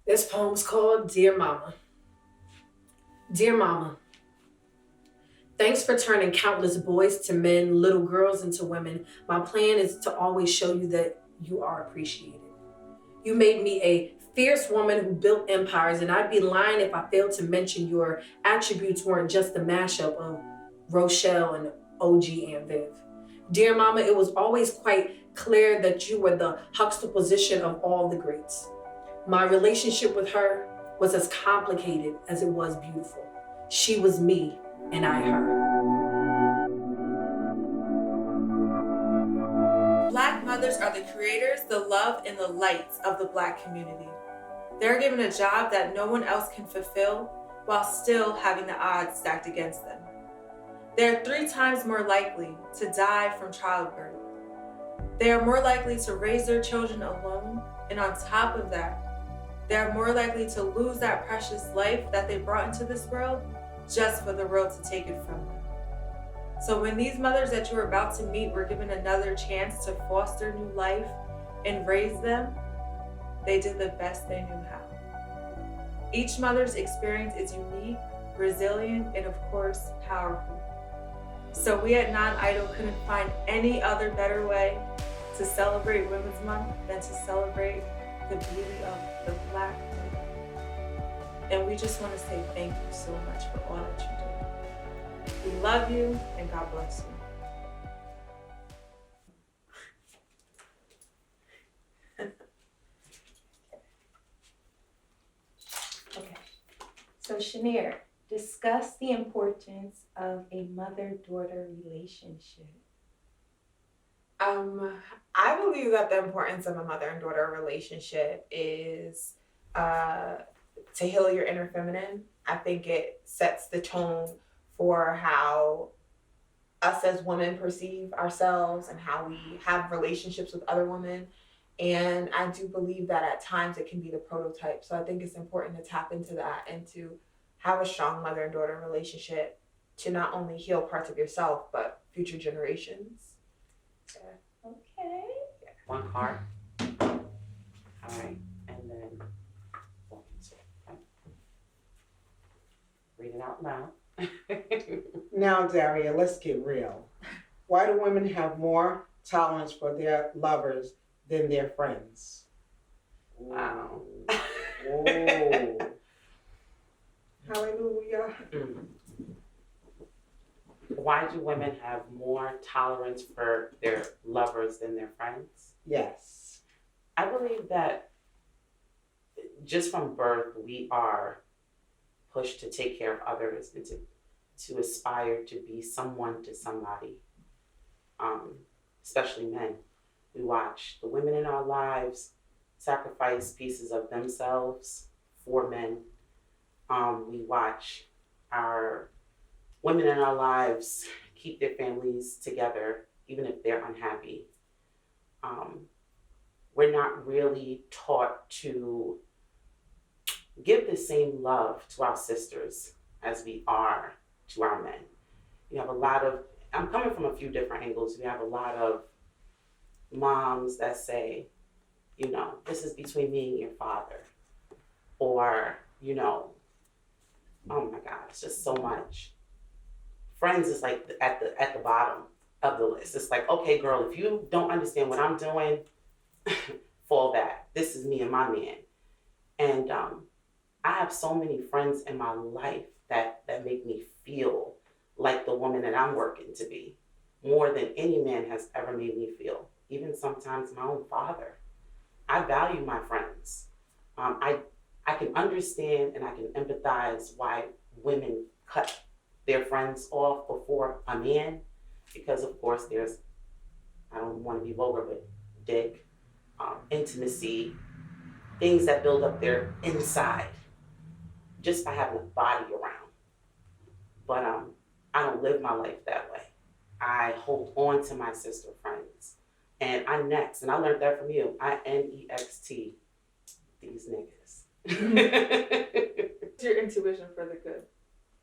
This poem's called Dear Mama. Dear Mama, thanks for turning countless boys to men, little girls into women. My plan is to always show you that you are appreciated. You made me a fierce woman who built empires, and I'd be lying if I failed to mention your attributes weren't just a mashup of Rochelle and OG Aunt Viv. Dear Mama, it was always quite clear that you were the juxtaposition of all the greats. My relationship with her was as complicated as it was beautiful. She was me, and I her. Black mothers are the creators, the love, and the lights of the Black community. They're given a job that no one else can fulfill while still having the odds stacked against them. They're 3 times more likely to die from childbirth. They are more likely to raise their children alone, and on top of that, they are more likely to lose that precious life that they brought into this world just for the world to take it from them. So when these mothers that you're about to meet were given another chance to foster new life and raise them, they did the best they knew how. Each mother's experience is unique, resilient, and of course, powerful. So we at Nonidle couldn't find any other better way to celebrate Women's Month than to celebrate the beauty of the Black women. And we just want to say thank you so much for all that you do. We love you, and God bless you. Okay, so Shamir, discuss the importance of a mother-daughter relationship. I believe that the importance of a mother and daughter relationship is to heal your inner feminine. I think it sets the tone for how us as women perceive ourselves and how we have relationships with other women. And I do believe that at times it can be the prototype. So I think it's important to tap into that and to have a strong mother and daughter relationship to not only heal parts of yourself, but future generations. Okay. One card. All right, and then walk into it. Okay. Read it out loud. Now, Daria, let's get real. Why do women have more tolerance for their lovers than their friends? Wow. Oh. Hallelujah. Why do women have more tolerance for their lovers than their friends? Yes. I believe that just from birth, we are pushed to take care of others and to aspire to be someone to somebody, especially men. We watch the women in our lives sacrifice pieces of themselves for men. We watch our women in our lives keep their families together, even if they're unhappy. We're not really taught to give the same love to our sisters as we are to our men. You have a lot of, I'm coming from a few different angles. We have a lot of moms that say, you know, this is between me and your father. Or, you know, oh my God, it's just so much. Friends is like at the bottom of the list. It's like, okay, girl, if you don't understand what I'm doing, fall back. This is me and my man. And I have so many friends in my life that make me feel like the woman that I'm working to be, more than any man has ever made me feel. Even sometimes my own father. I value my friends. I can understand and I can empathize why women cut their friends off before a man, because of course there's, I don't want to be vulgar, but dick, intimacy, things that build up their inside just by having a body around. But I don't live my life that way. I hold on to my sister friends. And I next, and I learned that from you. I next these niggas. It's your intuition for the good.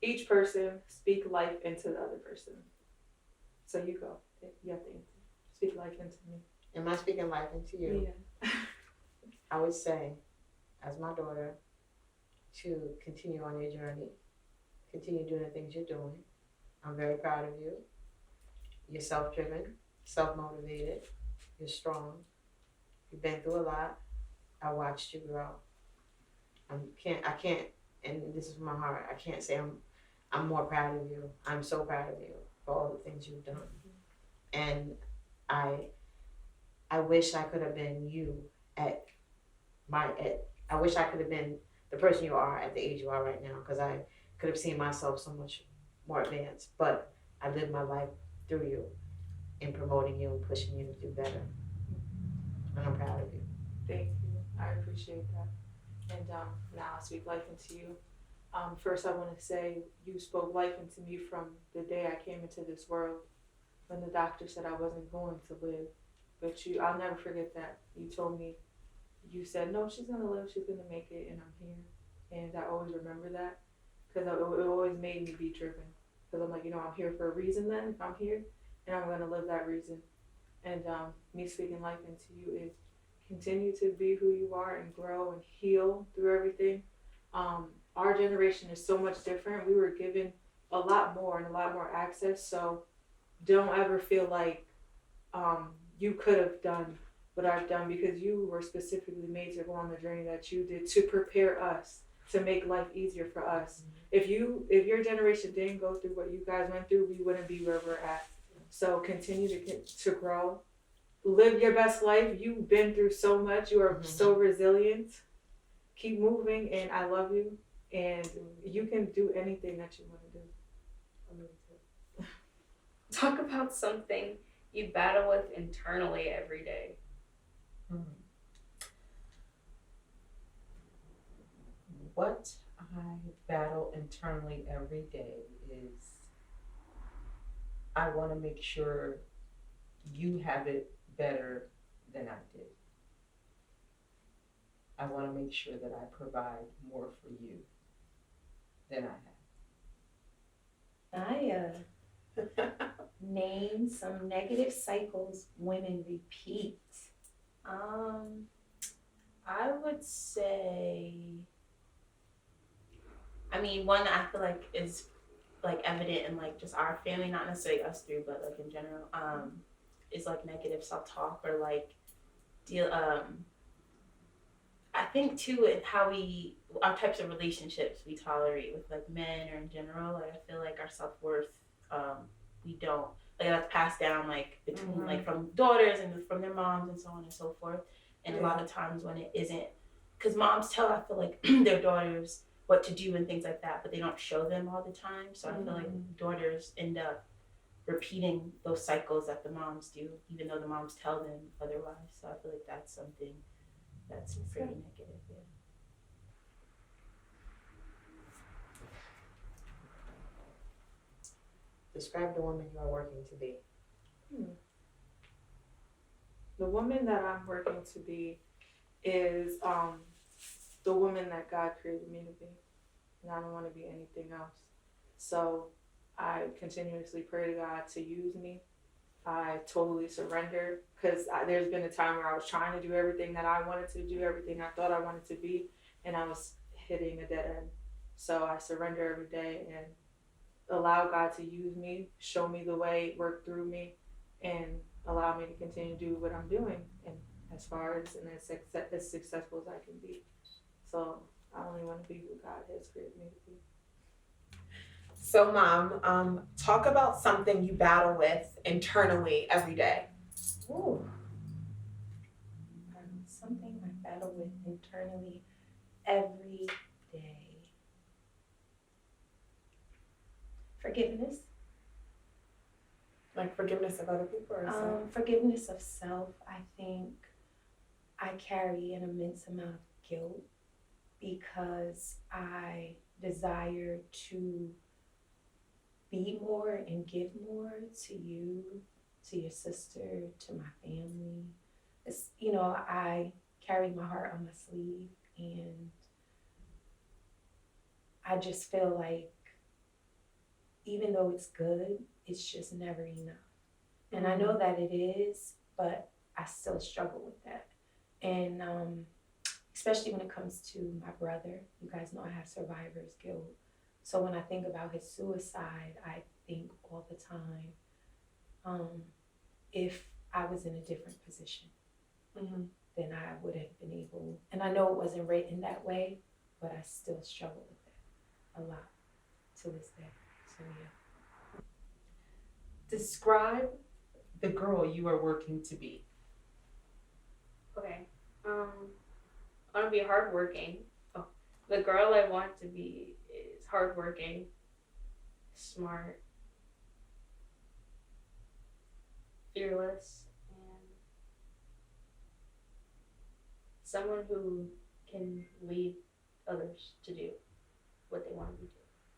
Each person speak life into the other person. So you go. You have to speak life into me. Am I speaking life into you? Yeah. I would say, as my daughter to continue on your journey, continue doing the things you're doing. I'm very proud of you. You're self-driven, self-motivated, you're strong. You've been through a lot. I watched you grow. I can't, and this is from my heart, I can't say I'm more proud of you. I'm so proud of you for all the things you've done. And I wish I could have been you I wish I could have been the person you are at the age you are right now, because I could have seen myself so much more advanced. But I lived my life through you, in promoting you and pushing you to do better. And I'm proud of you. Thank you. I appreciate that. And now I speak life into you. First, I want to say you spoke life into me from the day I came into this world, when the doctor said I wasn't going to live. But I'll never forget that. You told me, you said, no, she's going to live, she's going to make it, and I'm here. And I always remember that, because it always made me be driven. Because I'm like, I'm here for a reason then, if I'm here, and I'm going to live that reason. And me speaking life into you is continue to be who you are and grow and heal through everything. Our generation is so much different. We were given a lot more and a lot more access, so don't ever feel like you could have done what I've done, because you were specifically made to go on the journey that you did to prepare us, to make life easier for us. Mm-hmm. If your generation didn't go through what you guys went through, we wouldn't be where we're at. So continue to grow, live your best life. You've been through so much. You are so resilient. Keep moving, and I love you. And you can do anything that you want to do. I love you too. Talk about something you battle with internally every day. What I battle internally every day is I want to make sure you have it better than I did. I want to make sure that I provide more for you than I have. Name some negative cycles women repeat. I would say, one that I feel like is like evident in like just our family, not necessarily us three, but like in general, is like negative self-talk, or like I think too, in how our types of relationships we tolerate with like men or in general. Like I feel like our self-worth, we don't, like that's passed down like between like from daughters and from their moms and so on and so forth. And a lot of times when it isn't, because moms tell, I feel like, their daughters what to do and things like that, but they don't show them all the time. So I feel like daughters end up repeating those cycles that the moms do, even though the moms tell them otherwise. So I feel like that's something that's pretty negative. Yeah. Describe the woman you are working to be. The woman that I'm working to be is the woman that God created me to be. And I don't want to be anything else. So I continuously pray to God to use me. I totally surrender, because there's been a time where I was trying to do everything that I wanted to do, everything I thought I wanted to be, and I was hitting a dead end. So I surrender every day and allow God to use me, show me the way, work through me, and allow me to continue to do what I'm doing, and as far as and as successful as I can be. So I only want to be who God has created me to be. So, Mom, talk about something you battle with internally every day. Ooh. Something I battle with internally every day. Forgiveness. Like forgiveness of other people or something? Forgiveness of self. I think I carry an immense amount of guilt because I desire to be more and give more to you, to your sister, to my family. It's, I carry my heart on my sleeve, and I just feel like even though it's good, it's just never enough. And I know that it is, but I still struggle with that. And especially when it comes to my brother. You guys know I have survivor's guilt. So when I think about his suicide, I think all the time, if I was in a different position, then I would have been able, and I know it wasn't written that way, but I still struggle with it a lot to this day. So yeah. Describe the girl you are working to be. Okay. I want to be hardworking. Oh, the girl I want to be is hardworking, smart, fearless, and someone who can lead others to do what they want to do,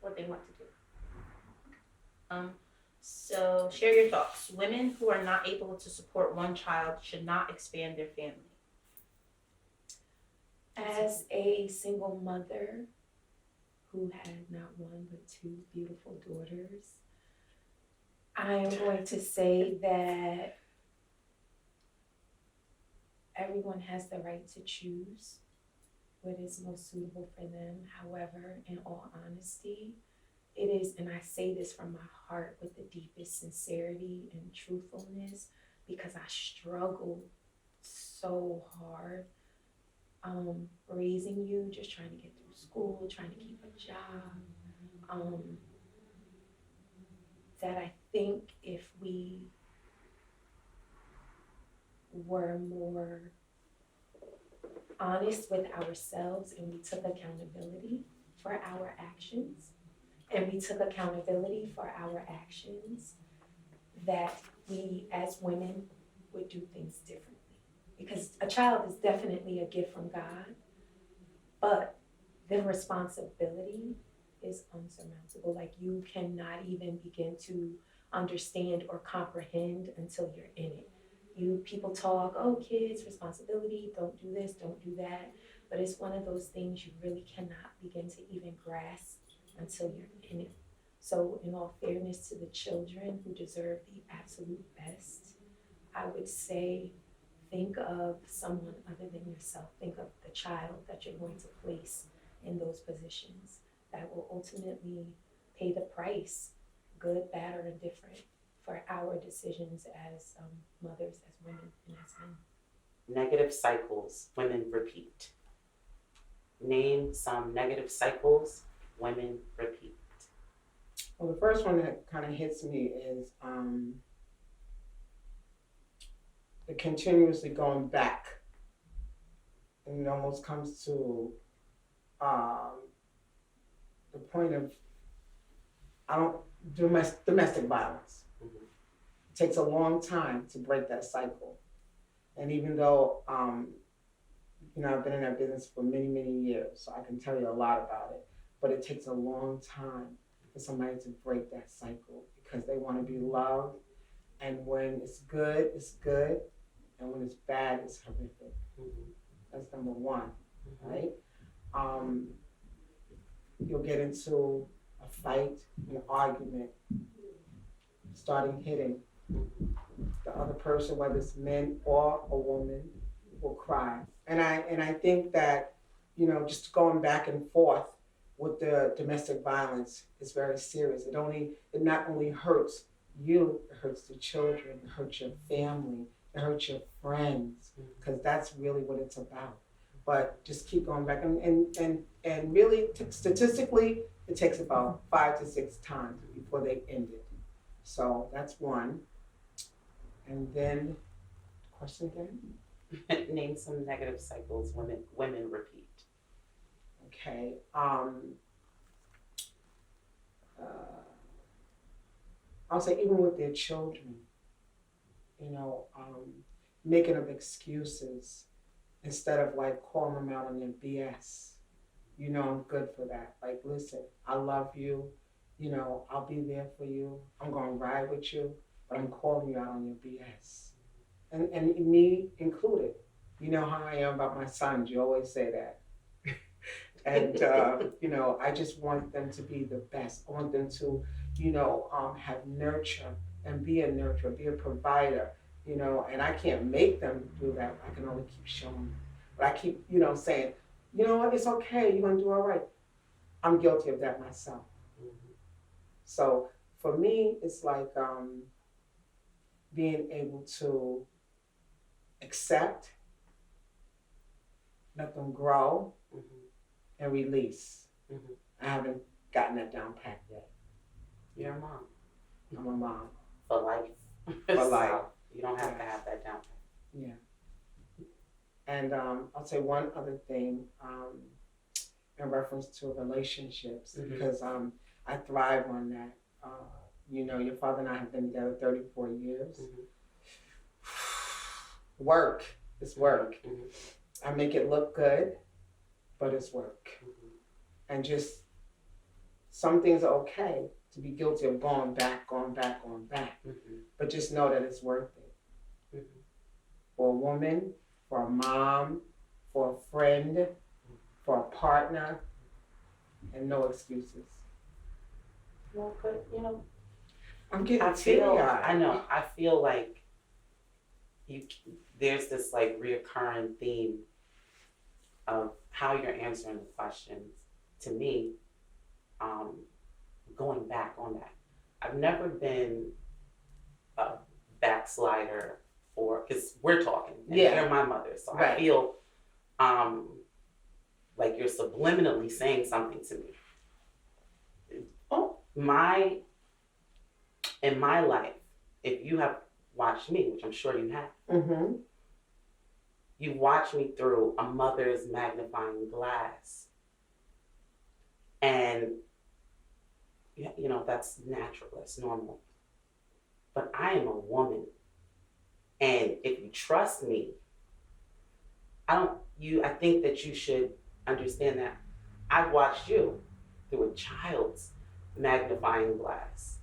what they want to do. So share your thoughts. Women who are not able to support one child should not expand their family. As a single mother who had not one but two beautiful daughters, I am going to say that everyone has the right to choose what is most suitable for them. However, in all honesty, it is, and I say this from my heart with the deepest sincerity and truthfulness, because I struggled so hard raising you, just trying to get through school, trying to keep a job, that I think if we were more honest with ourselves and we took accountability for our actions, that we as women would do things differently. Because a child is definitely a gift from God, but the responsibility is unsurmountable. Like, you cannot even begin to understand or comprehend until you're in it. People talk, oh, kids, responsibility, don't do this, don't do that. But it's one of those things you really cannot begin to even grasp until you're in it. So in all fairness to the children who deserve the absolute best, I would say think of someone other than yourself. Think of the child that you're going to place in those positions that will ultimately pay the price, good, bad, or indifferent, for our decisions as mothers, as women, and as men. Negative cycles women repeat. Name some negative cycles women repeat. Well, the first one that kind of hits me is the continuously going back. And it almost comes to the point of domestic violence. Mhm. It takes a long time to break that cycle. And even though, I've been in that business for many, many years, so I can tell you a lot about it, but it takes a long time for somebody to break that cycle because they want to be loved. And when it's good, and when it's bad, it's horrific. Mhm. That's number one, right? You'll get into a fight, an argument, starting hitting. The other person, whether it's men or a woman, will cry. And I think that, just going back and forth with the domestic violence is very serious. It not only hurts you, it hurts the children, it hurts your family, it hurts your friends, because that's really what it's about. But just keep going back and really, statistically, it takes about 5 to 6 times before they end it. So that's one. And then, question again? Name some negative cycles women repeat. Okay. I'll say even with their children, making up excuses instead of like calling them out on their BS. I'm good for that. Like, listen, I love you. I'll be there for you. I'm going to ride with you, but I'm calling you out on your BS. And me included. You know how I am about my sons. You always say that. And, I just want them to be the best. I want them to, have nurture and be a nurturer, be a provider, and I can't make them do that. I can only keep showing them. But I keep, saying, you know what, it's okay, you're gonna do all right. I'm guilty of that myself. So for me, it's like being able to accept, let them grow, and release. I haven't gotten that down pat yet. You're a mom. I'm a mom. For life. For life. So you don't have to have that down pat. Yeah. And I'll say one other thing in reference to relationships, because I thrive on that. Your father and I have been together 34 years. Work is work. I make it look good, but it's work. And just some things are okay to be guilty of going back. But just know that it's worth it. For a woman, for a mom, for a friend, for a partner, and no excuses. Well, but I'm getting I feel teary-eyed. I feel like there's this like reoccurring theme of how you're answering the questions. To me, going back on that, I've never been a backslider, because we're talking, and you're my mother, so Right. I feel like you're subliminally saying something to me. In my life, if you have watched me, which I'm sure you have, you watch me through a mother's magnifying glass. And, that's natural, that's normal. But I am a woman. And if you trust me, I think that you should understand that I've watched you through a child's magnifying glass.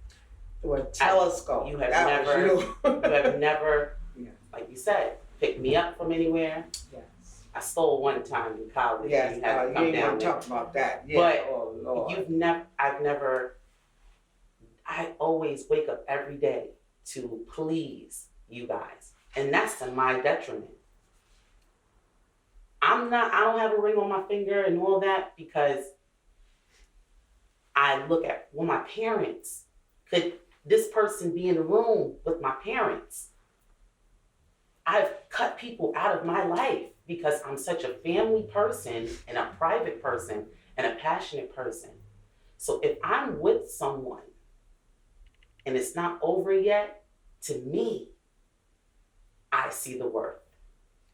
Through a telescope. You have That never, was you. you have never, Yeah. like you said, picked me up from anywhere. Yes. I stole one time in college. Yes, You had to you come ain't down want to there. talk about that. Yeah. But oh, Lord. I always wake up every day to please you guys. And that's to my detriment. I don't have a ring on my finger and all that because I look at, my parents, could this person be in the room with my parents? I've cut people out of my life because I'm such a family person and a private person and a passionate person. So if I'm with someone and it's not over yet, to me, I see the worth.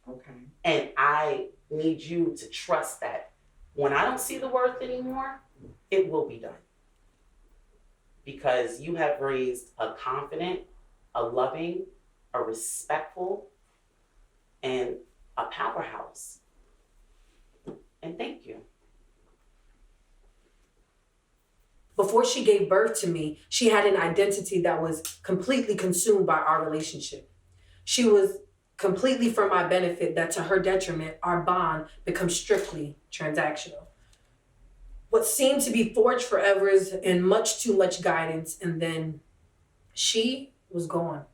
Okay. And I need you to trust that when I don't see the worth anymore, it will be done. Because you have raised a confident, a loving, a respectful, and a powerhouse. And thank you. Before she gave birth to me, she had an identity that was completely consumed by our relationship. She was completely for my benefit, that to her detriment, our bond becomes strictly transactional. What seemed to be forged forever is in much too much guidance, and then she was gone.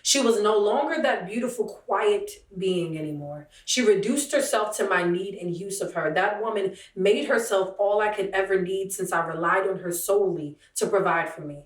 She was no longer that beautiful, quiet being anymore. She reduced herself to my need and use of her. That woman made herself all I could ever need since I relied on her solely to provide for me.